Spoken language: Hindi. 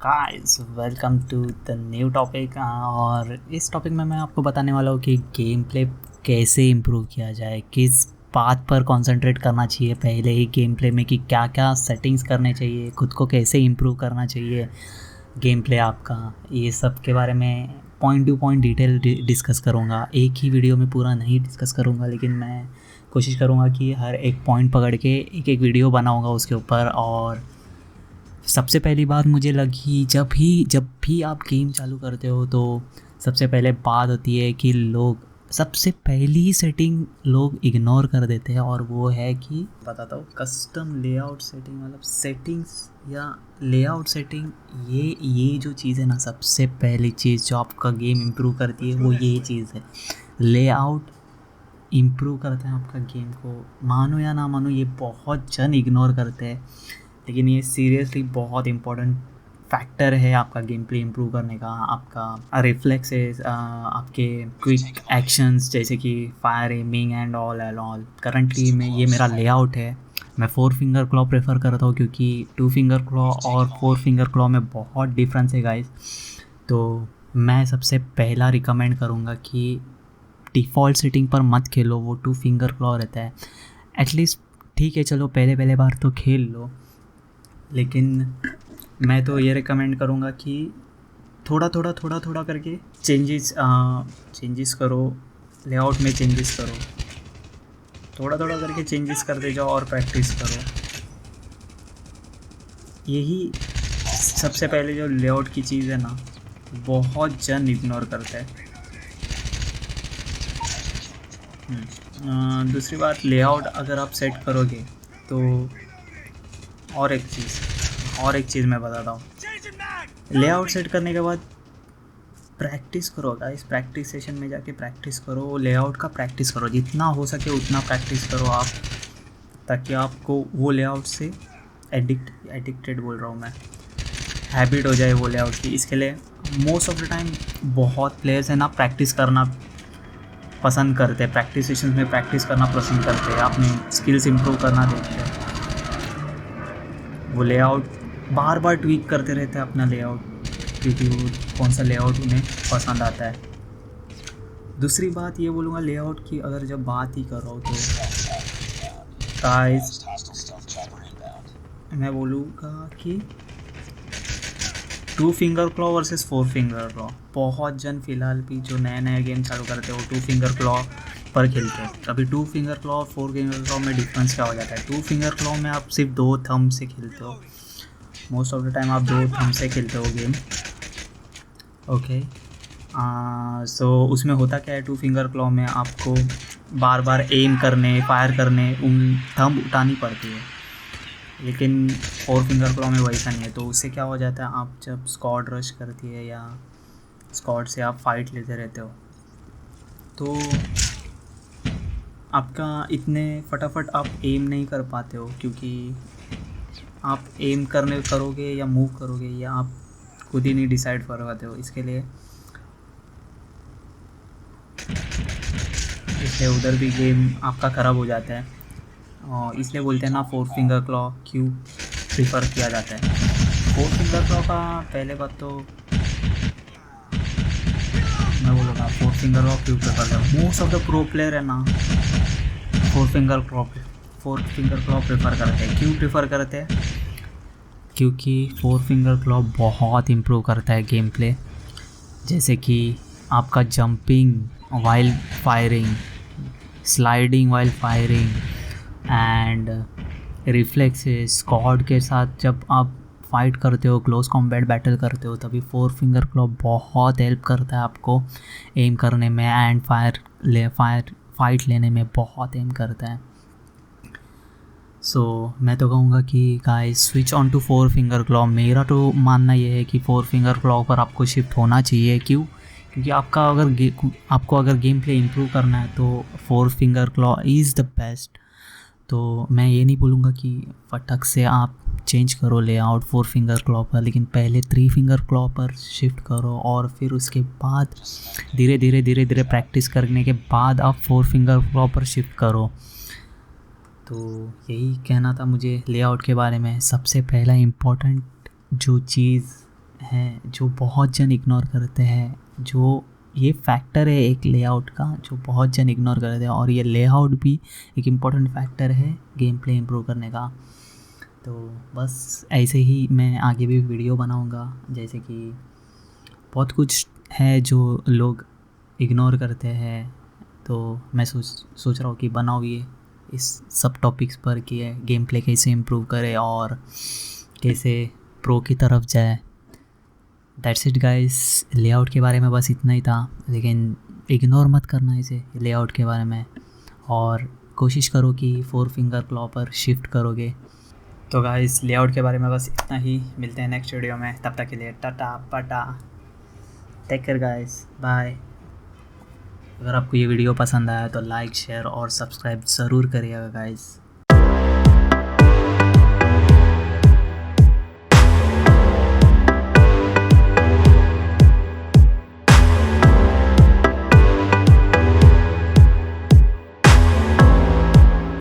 Guys welcome to the new topic और इस टॉपिक में मैं आपको बताने वाला हूँ कि गेम प्ले कैसे इम्प्रूव किया जाए, किस बात पर कंसंट्रेट करना चाहिए पहले ही गेम प्ले में, कि क्या क्या सेटिंग्स करने चाहिए, खुद को कैसे इम्प्रूव करना चाहिए गेम प्ले आपका। ये सब के बारे में point two point detail discuss करूँगा। एक ही वीडियो में पूरा नहीं डिस्कस करूँगा, लेकिन मैं कोशिश करूँगा कि हर एक पॉइंट पकड़ के एक एक वीडियो बनाऊँगा उसके ऊपर। और सबसे पहली बात मुझे लगी, जब भी आप गेम चालू करते हो तो सबसे पहले बात होती है कि लोग सबसे पहली सेटिंग लोग इग्नोर कर देते हैं, और वो है कि बताता हूँ, कस्टम लेआउट सेटिंग। मतलब सेटिंग्स या लेआउट सेटिंग, ये जो चीज़ है ना, सबसे पहली चीज़ जो आपका गेम इम्प्रूव करती है वो यही चीज़ है। लेआउट इम्प्रूव करते हैं आपका गेम को, मानो या ना मानो, ये बहुत जन इग्नोर करते हैं, लेकिन ये सीरियसली बहुत इम्पोर्टेंट फैक्टर है आपका गेम प्ले इम्प्रूव करने का। आपका रिफ्लेक्सेस, आपके क्विक एक्शंस जैसे कि fire aiming and all currently में ये मेरा लेआउट है। मैं 4 फिंगर क्लॉ प्रेफर करता हूँ, क्योंकि 2 फिंगर क्लॉ और 4 फिंगर क्लॉ में बहुत डिफरेंस है गाइस। तो मैं सबसे पहला रिकमेंड करूँगा कि डिफ़ॉल्ट सेटिंग पर मत खेलो, वो 2 फिंगर क्लॉ रहता है। एटलीस्ट ठीक है, चलो पहले बार तो खेल लो, लेकिन मैं तो ये रिकमेंड करूँगा कि थोड़ा करके चेंजेस करो, लेआउट में चेंजेस करो, थोड़ा करके चेंजेस करते जाओ और प्रैक्टिस करो। यही सबसे पहले जो लेआउट की चीज़ है ना, बहुत जन इग्नोर करता है। दूसरी बात, लेआउट अगर आप सेट करोगे तो और एक चीज़ मैं बताता हूँ। लेआउट सेट करने के बाद प्रैक्टिस करो गाइस, प्रैक्टिस सेशन में जाके प्रैक्टिस करो, लेआउट का प्रैक्टिस करो, जितना हो सके उतना प्रैक्टिस करो आप, ताकि आपको वो लेआउट से एडिक्टेड बोल रहा हूँ मैं, हैबिट हो जाए वो लेआउट की। इसके लिए मोस्ट ऑफ द टाइम बहुत प्लेयर्स हैं ना, प्रैक्टिस करना पसंद करते हैं, प्रैक्टिस सेशंस में प्रैक्टिस करना पसंद करते हैं, अपनी स्किल्स इंप्रूव करना देखते हैं। वो लेआउट बार ट्वीक करते रहते हैं अपना लेआउट, क्योंकि वो कौन सा लेआउट उन्हें पसंद आता है। दूसरी बात ये बोलूँगा लेआउट की, अगर जब बात ही कर रहा हूँ तो गाइस मैं बोलूँगा कि 2 finger claw versus 4 finger claw. बहुत जन फिलहाल भी जो नए गेम चालू करते हो 2 फिंगर क्लॉ पर खेलते हो। अभी 2 फिंगर क्लॉ और 4 फिंगर क्लॉ में डिफरेंस क्या हो जाता है? 2 फिंगर क्लॉ में आप सिर्फ 2 थंब से खेलते हो, मोस्ट ऑफ द टाइम आप 2 थंब से खेलते हो गेम, ओके। सो उसमें होता क्या है, 2 फिंगर क्लॉ में आपको बार एम करने, फायर करने, थंब उठानी पड़ती है, लेकिन 4 फिंगर क्लॉ में वैसा नहीं है। तो उससे क्या हो जाता है, आप जब स्क्वाड रश करती है या स्क्वाड से आप फाइट लेते रहते हो, तो आपका इतने फटाफट आप एम नहीं कर पाते हो, क्योंकि आप एम करोगे या मूव करोगे, या आप खुद ही नहीं डिसाइड कर पाते हो। इसलिए उधर भी गेम आपका ख़राब हो जाता है, और इसलिए बोलते हैं ना 4 फिंगर क्लॉ क्यों प्रीफर किया जाता है। 4 फिंगर क्लॉ का पहले बात तो मैं बोलूँगा 4 फिंगर क्लॉ क्यों प्रेफर करते हैं। Most of the pro player है ना 4 फिंगर क्लॉ प्रेफर करते हैं। क्यों प्रेफर करते हैं? क्योंकि 4 फिंगर क्लॉ बहुत इम्प्रूव करता है गेम प्ले, जैसे कि आपका jumping while firing, sliding while firing and reflexes. Squad के साथ जब आप फाइट करते हो, क्लोज कॉम्बैट बैटल करते हो, तभी 4 फिंगर क्लॉ बहुत हेल्प करता है आपको एम करने में, एंड फाइट लेने में बहुत एम करता है। सो मैं तो कहूँगा कि guys switch on to 4 finger claw. मेरा तो मानना ये है कि 4 फिंगर क्लॉ पर आपको शिफ्ट होना चाहिए। क्यों? क्योंकि आपको अगर गेम प्ले इम्प्रूव करना है तो 4 finger claw is the best. तो मैं ये नहीं बोलूँगा कि फटक से आप चेंज करो लेआउट 4 फिंगर क्लॉ पर, लेकिन पहले 3 फिंगर क्लॉ पर शिफ्ट करो, और फिर उसके बाद धीरे धीरे प्रैक्टिस करने के बाद आप 4 फिंगर क्लॉ पर शिफ्ट करो। तो यही कहना था मुझे लेआउट के बारे में। सबसे पहला इम्पोर्टेंट जो चीज़ हैं जो बहुत जन इग्नोर करते हैं, जो ये फैक्टर है एक लेआउट का जो बहुत जन इग्नोर करते हैं, और ये लेआउट भी एक इम्पॉर्टेंट फैक्टर है गेम प्ले इम्प्रूव करने का। तो बस ऐसे ही मैं आगे भी वीडियो बनाऊंगा, जैसे कि बहुत कुछ है जो लोग इग्नोर करते हैं, तो मैं सोच रहा हूँ कि बनाओ ये इस सब टॉपिक्स पर कि गेम प्ले कैसे इम्प्रूव करे और कैसे प्रो की तरफ जाए। दैट्स इट गाइस, लेआउट के बारे में बस इतना ही था, लेकिन इग्नोर मत करना इसे लेआउट के बारे में, और कोशिश करो कि 4 फिंगर क्लॉ पर शिफ्ट करोगे। तो गाइस लेआउट के बारे में बस इतना ही, मिलते हैं नेक्स्ट वीडियो में, तब तक के लिए टाटा पाटा, टेक केयर गाइस, बाय। अगर आपको ये वीडियो पसंद आया तो लाइक शेयर और सब्सक्राइब ज़रूर करिएगा गाइस।